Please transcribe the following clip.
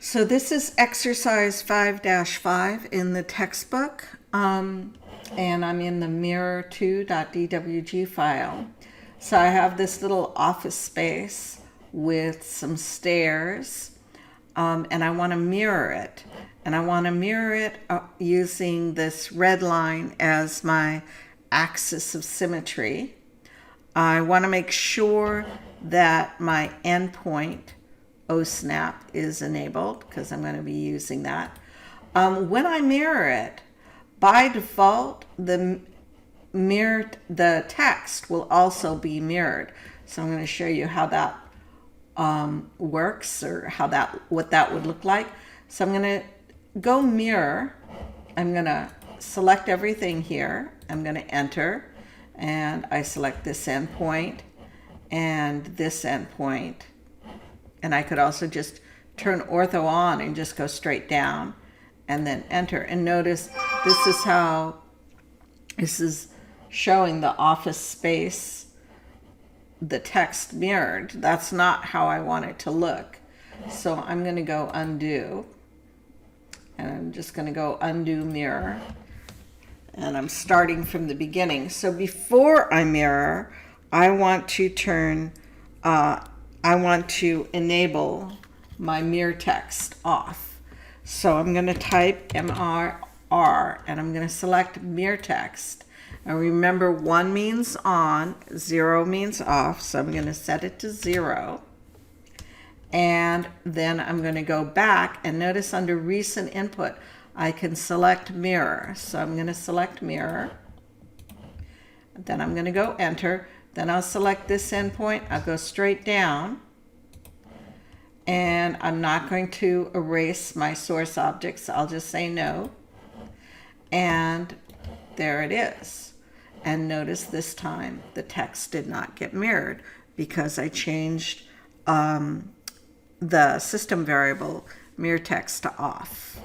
So this is exercise 5-5 in the textbook, and I'm in the mirror2.dwg file. So I have this little office space with some stairs, and I want to mirror it. And I want to mirror it using this red line as my axis of symmetry. I want to make sure that my endpoint OSNAP is enabled because I'm going to be using that. When I mirror it, by default, the text will also be mirrored. So I'm going to show you how that works, or what that would look like. So I'm going to go mirror. I'm going to select everything here. I'm going to enter, and I select this endpoint and this endpoint. And I could also just turn ortho on and just go straight down and then enter. And notice this is showing the office space, the text mirrored. That's not how I want it to look. So I'm going to go undo. And I'm just going to go undo mirror. And I'm starting from the beginning. So before I mirror, I want to enable my mirror text off. So I'm going to type MRR and I'm going to select mirror text. And remember, 1 means on, 0 means off. So I'm going to set it to 0. And then I'm going to go back, and notice under recent input, I can select mirror. So I'm going to select mirror. Then I'm going to go enter. Then I'll select this endpoint. I'll go straight down. And I'm not going to erase my source objects. I'll just say no. And there it is. And notice this time the text did not get mirrored because I changed the system variable mirror text to off.